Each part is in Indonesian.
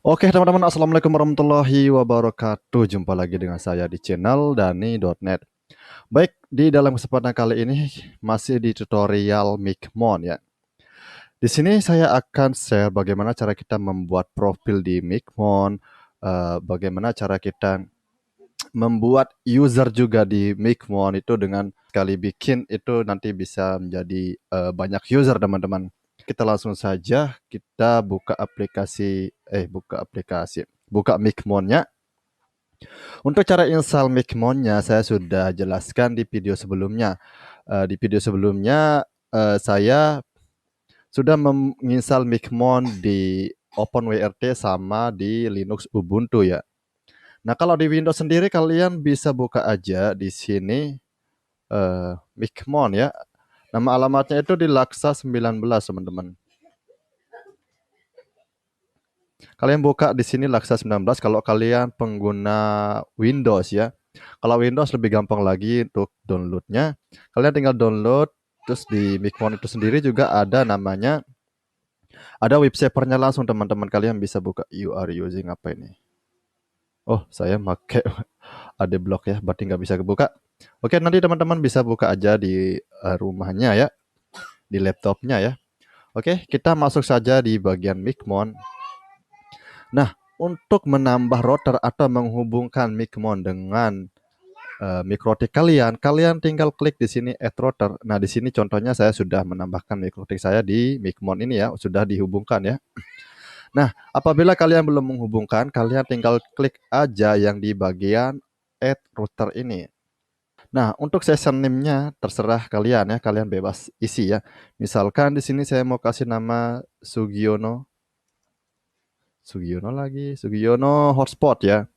Oke teman-teman, assalamualaikum warahmatullahi wabarakatuh. Jumpa lagi dengan saya di channel Dani.net. Baik, di dalam kesempatan kali ini masih di tutorial Micmon ya. Di sini saya akan share bagaimana cara kita membuat profil di Micmon, bagaimana cara kita membuat user juga di Micmon itu dengan sekali bikin itu nanti bisa menjadi banyak user teman-teman. Kita langsung saja kita buka Micmonnya. Untuk cara install Micmonnya saya sudah jelaskan di video sebelumnya. Di video sebelumnya saya sudah menginstal Micmon di OpenWRT sama di Linux Ubuntu ya. Nah, kalau di Windows sendiri kalian bisa buka aja di sini Micmon ya. Nama alamatnya itu di Laksa 19, teman-teman. Kalian buka di sini Laksa 19 kalau kalian pengguna Windows ya. Kalau Windows lebih gampang lagi untuk downloadnya. Kalian tinggal download, terus di Micmon itu sendiri juga ada namanya, ada web servernya langsung teman-teman. Kalian bisa buka. You are using apa ini? Oh, saya pakai ada blok ya, berarti nggak bisa kebuka. Oke, nanti teman-teman bisa buka aja di rumahnya ya, di laptopnya ya. Oke, kita masuk saja di bagian Micmon. Nah, untuk menambah router atau menghubungkan Micmon dengan mikrotik kalian, kalian tinggal klik di sini add router. Nah, di sini contohnya saya sudah menambahkan mikrotik saya di Micmon ini ya, sudah dihubungkan ya. Nah, apabila kalian belum menghubungkan, kalian tinggal klik aja yang di bagian add router ini. Nah, untuk session name-nya terserah kalian ya, kalian bebas isi ya. Misalkan di sini saya mau kasih nama Sugiono. Sugiono hotspot ya.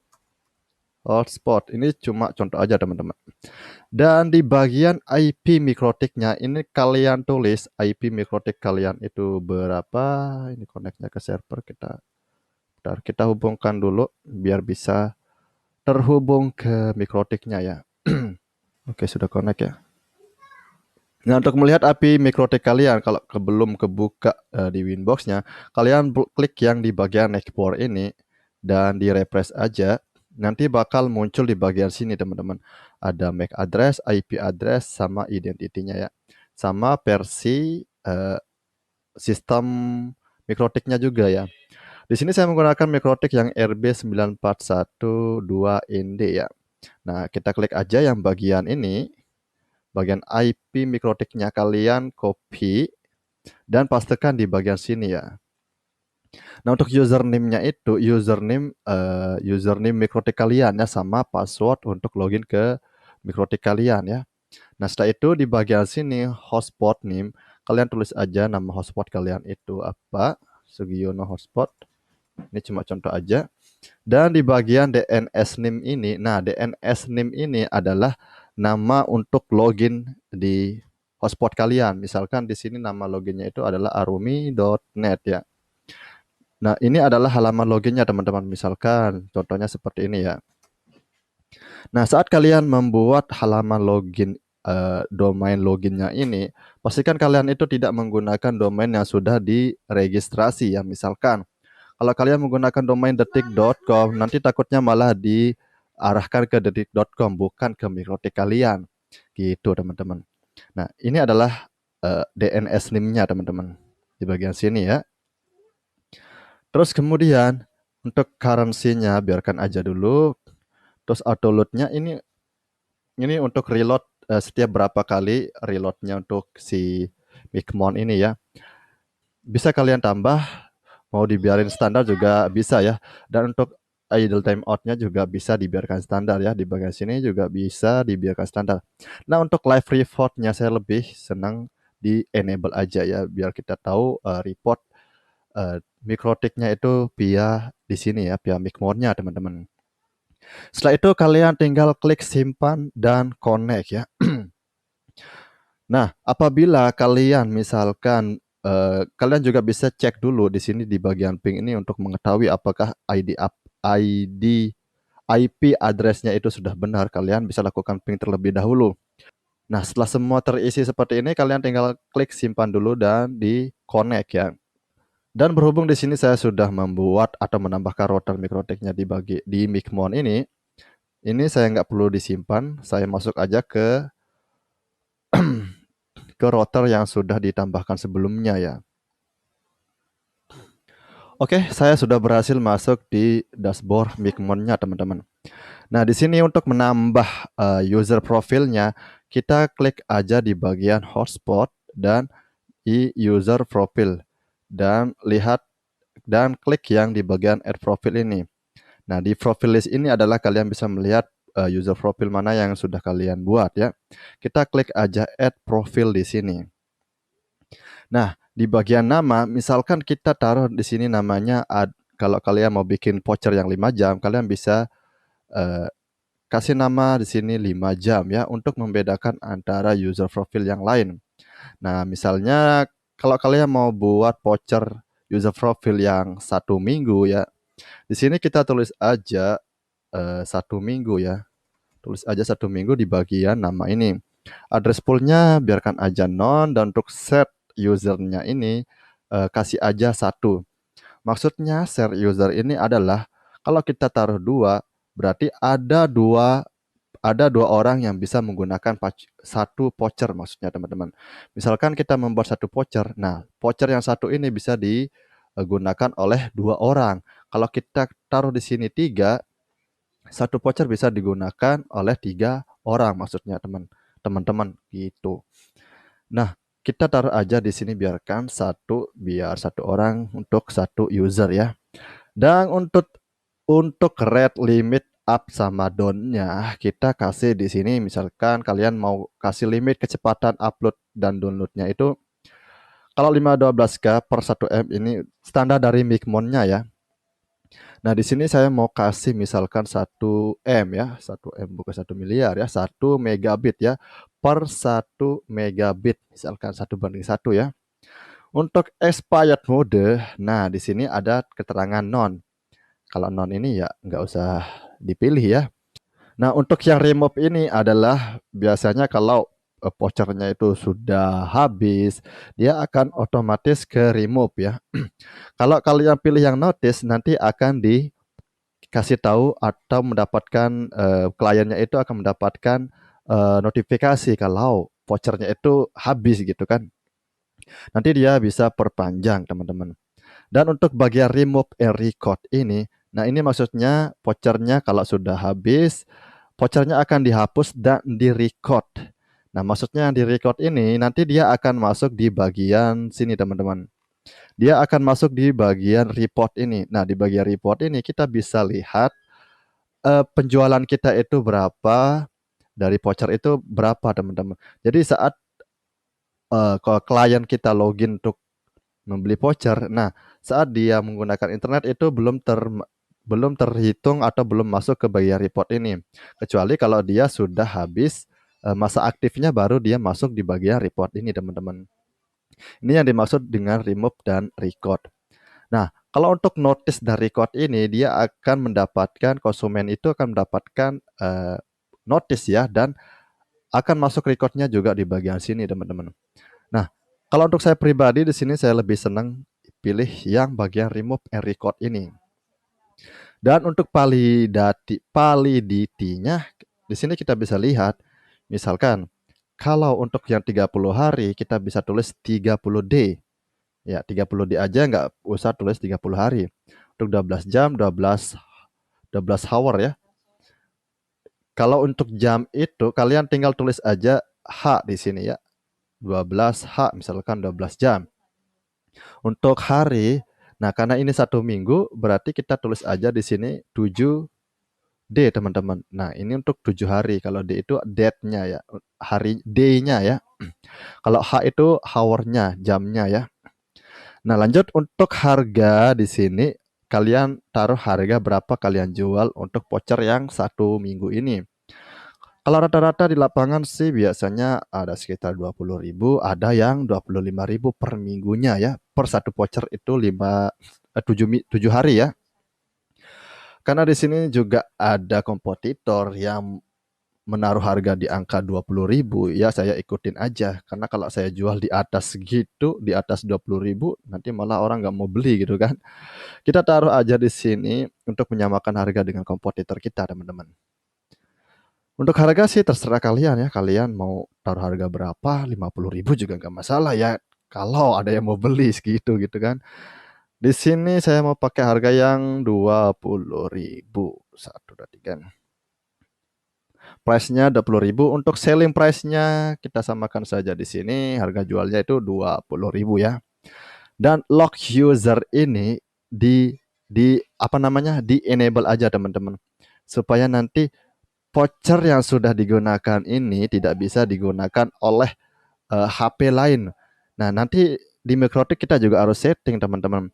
Hotspot. Ini cuma contoh aja teman-teman. Dan di bagian IP mikrotiknya ini kalian tulis IP mikrotik kalian itu berapa. Ini connect-nya ke server kita. Bentar, kita hubungkan dulu biar bisa terhubung ke mikrotiknya ya. Oke, sudah connect ya. Nah, untuk melihat API mikrotik kalian, kalau belum kebuka di Winbox-nya, kalian klik yang di bagian export ini dan di refresh aja. Nanti bakal muncul di bagian sini, teman-teman. Ada MAC address, IP address, sama identitinya ya. Sama versi sistem mikrotiknya juga ya. Di sini saya menggunakan mikrotik yang RB9412ND ya. Nah, kita klik aja yang bagian ini. Bagian IP mikrotiknya kalian copy dan pastekan di bagian sini ya. Nah, untuk username-nya itu username mikrotik kalian ya, sama password untuk login ke mikrotik kalian ya. Nah, setelah itu di bagian sini hotspot name, kalian tulis aja nama hotspot kalian itu apa, Sugiono hotspot. Ini cuma contoh aja. Dan di bagian DNS name ini, nah DNS name ini adalah nama untuk login di hotspot kalian. Misalkan di sini nama loginnya itu adalah arumi.net ya. Nah, ini adalah halaman loginnya teman-teman. Misalkan contohnya seperti ini ya. Nah, saat kalian membuat halaman login domain loginnya ini, pastikan kalian itu tidak menggunakan domain yang sudah diregistrasi ya. Misalkan kalau kalian menggunakan domain detik.com, nanti takutnya malah diarahkan ke detik.com, bukan ke mikrotik kalian. Gitu, teman-teman. Nah, ini adalah DNS name-nya, teman-teman. Di bagian sini ya. Terus kemudian, untuk currency-nya, biarkan aja dulu. Terus auto load-nya ini untuk reload setiap berapa kali reload-nya untuk si Micmon ini ya. Bisa kalian tambah, mau dibiarin standar juga bisa ya. Dan untuk idle timeout-nya juga bisa dibiarkan standar ya. Di bagian sini juga bisa dibiarkan standar. Nah, untuk live report-nya saya lebih senang di enable aja ya, biar kita tahu report mikrotiknya itu via di sini ya, via Micmon-nya teman-teman. Setelah itu kalian tinggal klik simpan dan connect ya. Nah, apabila kalian misalkan kalian juga bisa cek dulu di sini di bagian ping ini untuk mengetahui apakah ID IP address-nya itu sudah benar. Kalian bisa lakukan ping terlebih dahulu. Nah, setelah semua terisi seperti ini, kalian tinggal klik simpan dulu dan di connect ya. Dan berhubung di sini saya sudah membuat atau menambahkan router mikrotiknya di Micmon ini saya nggak perlu disimpan, saya masuk aja ke router yang sudah ditambahkan sebelumnya ya. Oke, saya sudah berhasil masuk di dashboard Micmonnya teman-teman. Nah, di sini untuk menambah user profilnya, kita klik aja di bagian hotspot dan di user profile dan lihat dan klik yang di bagian add profile ini. Nah, di profile list ini adalah kalian bisa melihat user profile mana yang sudah kalian buat ya. Kita klik aja add profile di sini. Nah, di bagian nama, misalkan kita taruh di sini namanya kalau kalian mau bikin voucher yang 5 jam, kalian bisa eh, kasih nama di sini 5 jam ya untuk membedakan antara user profile yang lain. Nah, misalnya kalau kalian mau buat voucher user profile yang 1 minggu ya, di sini kita tulis aja 1 minggu ya. Tulis aja 1 minggu di bagian nama ini. Address poolnya biarkan aja non dan untuk set usernya ini kasih aja 1. Maksudnya share user ini adalah kalau kita taruh 2, berarti ada dua orang yang bisa menggunakan satu voucher maksudnya teman-teman. Misalkan kita membuat satu voucher, nah voucher yang satu ini bisa digunakan oleh 2 orang. Kalau kita taruh di sini 3, satu voucher bisa digunakan oleh 3 orang maksudnya teman-teman gitu. Nah, kita taruh aja di sini biarkan biar 1 orang untuk 1 user ya. Dan untuk rate limit up sama down-nya kita kasih di sini misalkan kalian mau kasih limit kecepatan upload dan download-nya itu kalau 512K per 1 M ini standar dari Micmon-nya ya. Nah, di sini saya mau kasih misalkan 1 M ya, 1 M bukan 1 miliar ya, 1 megabit ya, per 1 megabit, misalkan 1:1 ya. Untuk expired mode, nah di sini ada keterangan non. Kalau non ini ya nggak usah dipilih ya. Nah, untuk yang remove ini adalah biasanya kalau vouchernya itu sudah habis, dia akan otomatis ke remove ya. Kalau kalian pilih yang notice, nanti akan dikasih tahu atau mendapatkan kliennya itu akan mendapatkan notifikasi kalau vouchernya itu habis gitu kan. Nanti dia bisa perpanjang teman-teman. Dan untuk bagian remove and record ini, nah ini maksudnya vouchernya kalau sudah habis, vouchernya akan dihapus dan di-record. Nah, maksudnya yang di-record ini nanti dia akan masuk di bagian sini teman-teman. Dia akan masuk di bagian report ini. Nah, di bagian report ini kita bisa lihat penjualan kita itu berapa, dari voucher itu berapa teman-teman. Jadi saat kalau klien kita login untuk membeli voucher, nah saat dia menggunakan internet itu belum terhitung atau belum masuk ke bagian report ini. Kecuali kalau dia sudah habis masa aktifnya baru dia masuk di bagian report ini teman-teman. Ini yang dimaksud dengan remove dan record. Nah, kalau untuk notice dan record ini dia akan mendapatkan konsumen itu akan mendapatkan notice ya dan akan masuk recordnya juga di bagian sini teman-teman. Nah, kalau untuk saya pribadi di sini saya lebih senang pilih yang bagian remove and record ini. Dan untuk validity-nya di sini kita bisa lihat misalkan kalau untuk yang 30 hari kita bisa tulis 30D. Ya, 30D aja nggak usah tulis 30 hari. Untuk 12 jam 12 hour ya. Kalau untuk jam itu kalian tinggal tulis aja H di sini ya. 12H misalkan 12 jam. Untuk hari, nah karena ini 1 minggu berarti kita tulis aja di sini 7D teman-teman. Nah, ini untuk 7 hari. Kalau D itu date-nya ya, hari day-nya ya. Kalau H itu hour-nya, jamnya ya. Nah, lanjut untuk harga di sini kalian taruh harga berapa kalian jual untuk voucher yang 1 minggu ini. Kalau rata-rata di lapangan sih biasanya ada sekitar 20.000, ada yang 25.000 per minggunya ya. Per satu voucher itu 7 hari ya. Karena di sini juga ada kompetitor yang menaruh harga di angka 20.000, ya saya ikutin aja. Karena kalau saya jual di atas segitu, di atas 20.000, nanti malah orang nggak mau beli gitu kan. Kita taruh aja di sini untuk menyamakan harga dengan kompetitor kita, teman-teman. Untuk harga sih terserah kalian ya. Kalian mau taruh harga berapa, 50.000 juga nggak masalah ya. Kalau ada yang mau beli segitu gitu kan. Di sini saya mau pakai harga yang 20.000. Satu, dua, tiga. Price-nya 20.000. Untuk selling price-nya kita samakan saja di sini. Harga jualnya itu 20.000 ya. Dan lock user ini di apa namanya? Di enable aja teman-teman. Supaya nanti voucher yang sudah digunakan ini tidak bisa digunakan oleh HP lain. Nah, nanti di Mikrotik kita juga harus setting teman-teman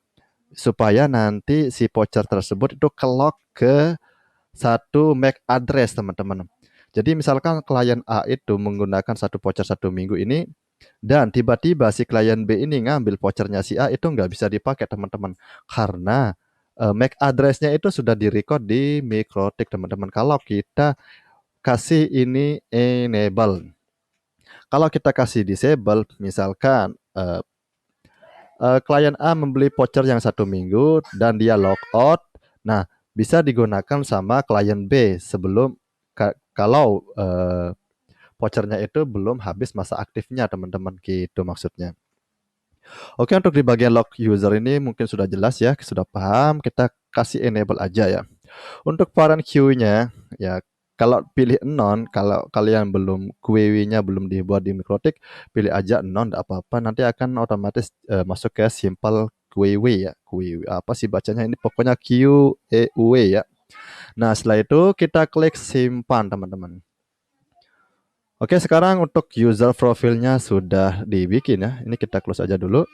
supaya nanti si voucher tersebut itu ke-lock ke satu MAC address teman-teman. Jadi misalkan klien A itu menggunakan satu voucher 1 minggu ini dan tiba-tiba si klien B ini ngambil vouchernya si A, itu nggak bisa dipakai teman-teman karena MAC address-nya itu sudah direcord di Mikrotik teman-teman. Kalau kita kasih ini enable, kalau kita kasih disable, misalkan klien A membeli voucher yang 1 minggu dan dia logout, nah bisa digunakan sama klien B sebelum kalau vouchernya itu belum habis masa aktifnya teman-teman, gitu maksudnya. Oke, untuk di bagian log user ini mungkin sudah jelas ya, sudah paham, kita kasih enable aja ya. Untuk foreign queue-nya ya, kalau pilih non, kalau kalian belum query-nya belum dibuat di Mikrotik, pilih aja non, enggak apa-apa, nanti akan otomatis masuk ke simple query ya. Query apa sih bacanya ini, pokoknya QEW ya. Nah, setelah itu kita klik simpan teman-teman. Oke, sekarang untuk user profilnya sudah dibikin ya. Ini kita close aja dulu.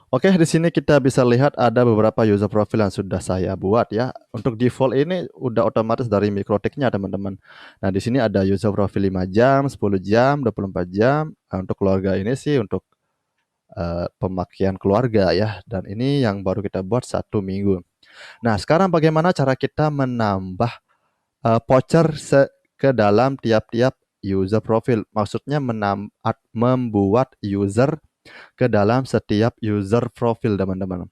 Oke, di sini kita bisa lihat ada beberapa user profile yang sudah saya buat ya. Untuk default ini udah otomatis dari Mikrotiknya teman-teman. Nah, di sini ada user profile 5 jam, 10 jam, 24 jam. Nah, untuk keluarga ini sih untuk pemakaian keluarga ya. Dan ini yang baru kita buat 1 minggu. Nah, sekarang bagaimana cara kita menambah voucher ke dalam tiap-tiap user profile? Maksudnya membuat user ke dalam setiap user profil teman-teman.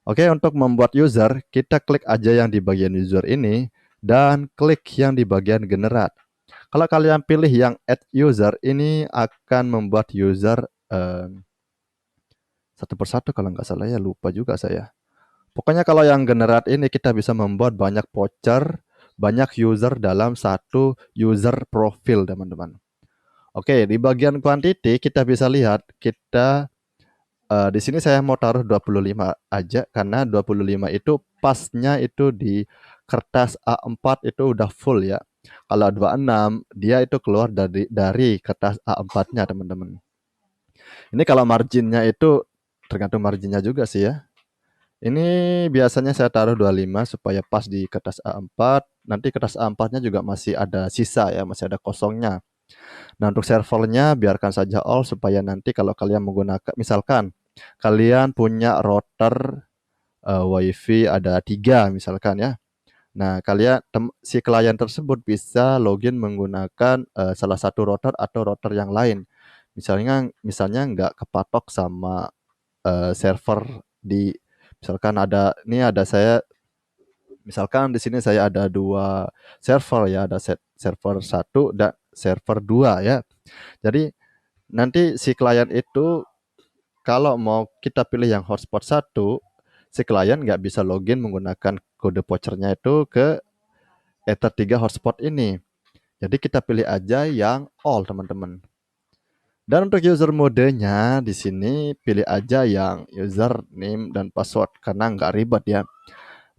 Oke, untuk membuat user, kita klik aja yang di bagian user ini dan klik yang di bagian generate. Kalau kalian pilih yang add user, ini akan membuat user satu persatu kalau nggak salah ya, lupa juga saya. Pokoknya kalau yang generate ini kita bisa membuat banyak voucher, banyak user dalam satu user profil teman-teman. Oke, di bagian quantity kita bisa lihat kita di sini saya mau taruh 25 aja karena 25 itu pasnya itu di kertas A4 itu udah full ya. Kalau 26 dia itu keluar dari kertas A4-nya teman-teman. Ini kalau marginnya itu tergantung marginnya juga sih ya. Ini biasanya saya taruh 25 supaya pas di kertas A4. Nanti kertas A4-nya juga masih ada sisa ya, masih ada kosongnya. Nah, untuk servernya biarkan saja all supaya nanti kalau kalian menggunakan, misalkan kalian punya router WiFi ada 3 misalkan ya. Nah, si klien tersebut bisa login menggunakan salah satu router atau router yang lain. Misalnya nggak kepatok sama server di, misalkan ada saya, misalkan di sini saya ada 2 server ya, ada server 1 dan server 2 ya. Jadi nanti si klien itu kalau mau kita pilih yang hotspot 1, si klien nggak bisa login menggunakan kode vouchernya itu ke Ether 3 hotspot ini. Jadi kita pilih aja yang all teman-teman. Dan untuk user modenya di sini pilih aja yang username dan password karena nggak ribet ya.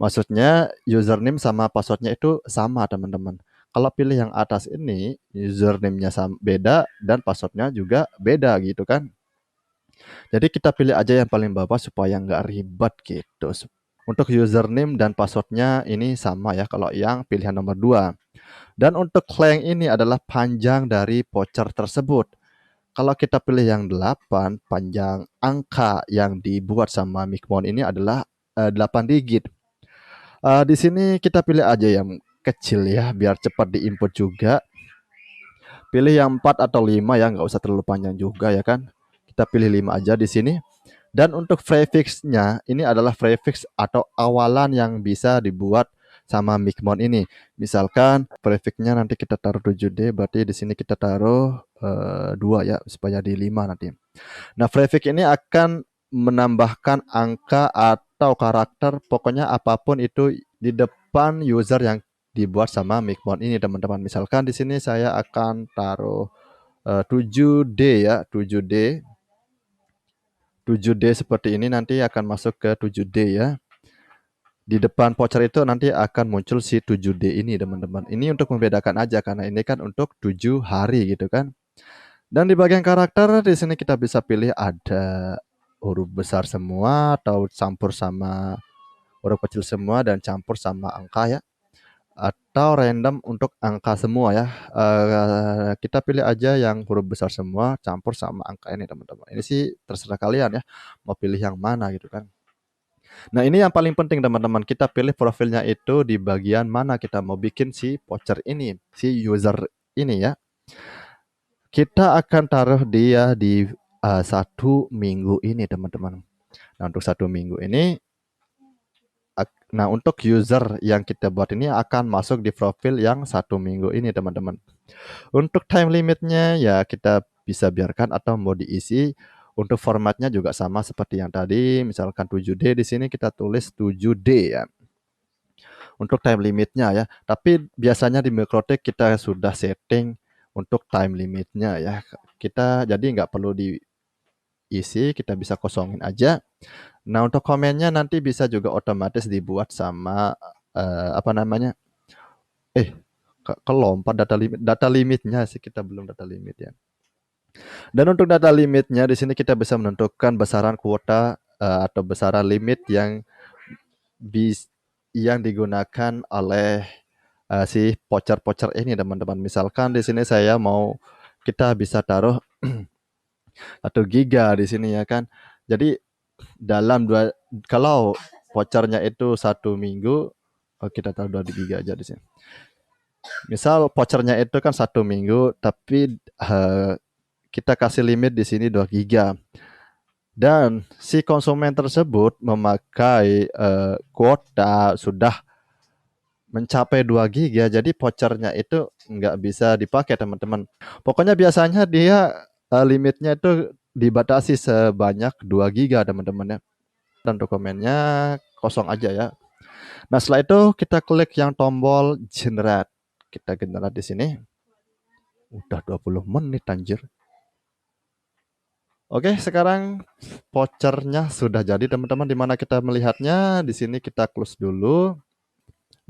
Maksudnya username sama passwordnya itu sama teman-teman. Kalau pilih yang atas ini, username-nya beda dan passwordnya juga beda gitu kan. Jadi kita pilih aja yang paling bawah supaya nggak ribet gitu. Untuk username dan passwordnya ini sama ya kalau yang pilihan nomor 2. Dan untuk claim ini adalah panjang dari voucher tersebut. Kalau kita pilih yang 8, panjang angka yang dibuat sama Mikmon ini adalah 8 digit. Di sini kita pilih aja yang kecil ya, biar cepat diinput juga. Pilih yang 4 atau 5 ya, nggak usah terlalu panjang juga ya kan. Kita pilih 5 aja di sini. Dan untuk prefix-nya, ini adalah prefix atau awalan yang bisa dibuat sama Micmon ini. Misalkan prefix-nya nanti kita taruh 7D, berarti di sini kita taruh 2 ya, supaya di 5 nanti. Nah, prefix ini akan menambahkan angka atau karakter, pokoknya apapun itu di depan user yang dibuat sama Micmon ini, teman-teman. Misalkan di sini saya akan taruh 7D ya, 7D. 7D seperti ini nanti akan masuk ke 7D ya. Di depan voucher itu nanti akan muncul si 7D ini, teman-teman. Ini untuk membedakan aja karena ini kan untuk 7 hari gitu kan. Dan di bagian karakter di sini kita bisa pilih ada huruf besar semua atau campur sama huruf kecil semua dan campur sama angka ya. Atau random untuk angka semua ya. Kita pilih aja yang huruf besar semua campur sama angka ini, teman-teman. Ini sih terserah kalian ya, mau pilih yang mana gitu kan. Nah, ini yang paling penting teman-teman, kita pilih profilnya itu di bagian mana kita mau bikin si voucher ini, si user ini ya. Kita akan taruh dia di 1 minggu ini, teman-teman. Nah, untuk 1 minggu ini, nah untuk user yang kita buat ini akan masuk di profil yang 1 minggu ini, teman-teman. Untuk time limitnya ya kita bisa biarkan atau mau diisi. Untuk formatnya juga sama seperti yang tadi, misalkan 7D di sini kita tulis 7D ya. Untuk time limitnya ya. Tapi biasanya di Mikrotik kita sudah setting untuk time limitnya ya. Kita jadi nggak perlu diisi, kita bisa kosongin aja. Nah, untuk komennya nanti bisa juga otomatis dibuat sama apa namanya? Kelompat data limitnya sih, kita belum data limit ya. Dan untuk data limitnya di sini kita bisa menentukan besaran kuota atau besaran limit yang digunakan oleh si voucher-voucher ini, teman-teman. Misalkan di sini saya mau kita bisa taruh 1 giga di sini ya kan. Jadi dalam kalau vouchernya itu 1 minggu, kita taruh 2 giga aja di sini. Misal vouchernya itu kan 1 minggu, tapi kita kasih limit di sini 2 giga. Dan si konsumen tersebut memakai kuota sudah mencapai 2 giga, jadi vouchernya itu nggak bisa dipakai, teman-teman. Pokoknya biasanya dia limitnya itu dibatasi sebanyak 2 giga, teman-teman ya. Dan dokumennya kosong aja ya. Nah, setelah itu kita klik yang tombol generate. Kita generate di sini. Udah 20 menit anjir. Oke, sekarang vouchernya sudah jadi, teman-teman. Dimana kita melihatnya? Di sini kita close dulu.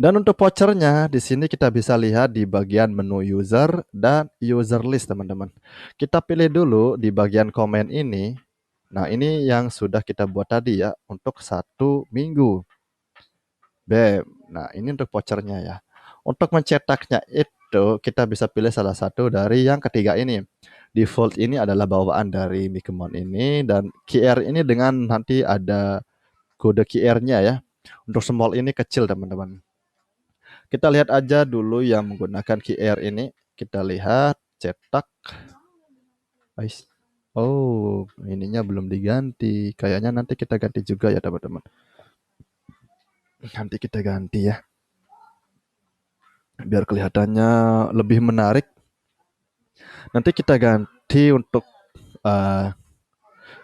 Dan untuk vouchernya, di sini kita bisa lihat di bagian menu user dan user list, teman-teman. Kita pilih dulu di bagian komen ini. Nah, ini yang sudah kita buat tadi ya, untuk 1 minggu. Bam. Nah, ini untuk vouchernya ya. Untuk mencetaknya itu, kita bisa pilih salah satu dari yang ketiga ini. Default ini adalah bawaan dari Micmon ini, dan QR ini dengan nanti ada kode QR-nya ya. Untuk small ini kecil, teman-teman. Kita lihat aja dulu yang menggunakan QR ini. Kita lihat, cetak. Oh, ininya belum diganti. Kayaknya nanti kita ganti juga ya, teman-teman. Nanti kita ganti ya. Biar kelihatannya lebih menarik. Nanti kita ganti untuk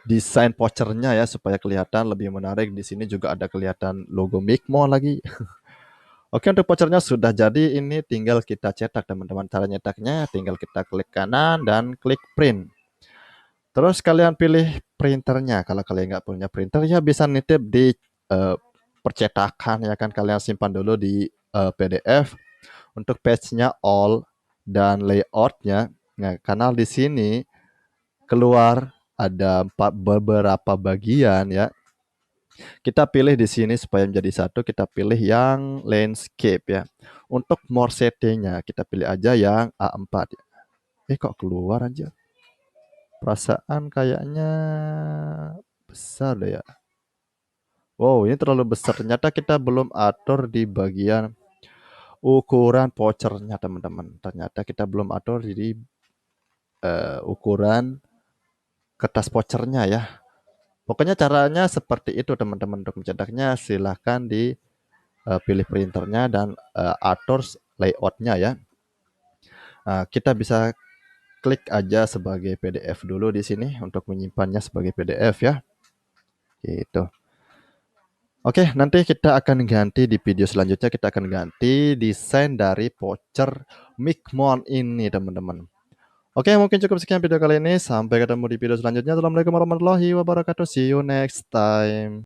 desain vouchernya ya, supaya kelihatan lebih menarik. Di sini juga ada kelihatan logo Micmon lagi. Oke, untuk vouchernya sudah jadi, ini tinggal kita cetak, teman-teman. Cara nyetaknya tinggal kita klik kanan dan klik print. Terus kalian pilih printernya. Kalau kalian nggak punya printer ya bisa nitip di percetakan ya kan. Kalian simpan dulu di PDF. Untuk page-nya all dan layout-nya. Nah, karena di sini keluar ada beberapa bagian ya. Kita pilih di sini supaya menjadi satu, kita pilih yang landscape ya. Untuk more setting-nya kita pilih aja yang A4 ya. Kok keluar aja? Perasaan kayaknya besar deh ya. Wow, ini terlalu besar. Ternyata kita belum atur di bagian. ukuran vouchernya teman-teman. Ternyata kita belum atur jadi ukuran kertas vouchernya ya. Pokoknya caranya seperti itu teman-teman. Untuk mencetaknya silahkan dipilih printernya dan atur layoutnya ya. Kita bisa klik aja sebagai PDF dulu di sini untuk menyimpannya sebagai PDF ya. Gitu. Oke, nanti kita akan ganti di video selanjutnya, kita akan ganti desain dari voucher Micmon ini teman-teman. Oke, mungkin cukup sekian video kali ini. Sampai ketemu di video selanjutnya. Assalamualaikum warahmatullahi wabarakatuh. See you next time.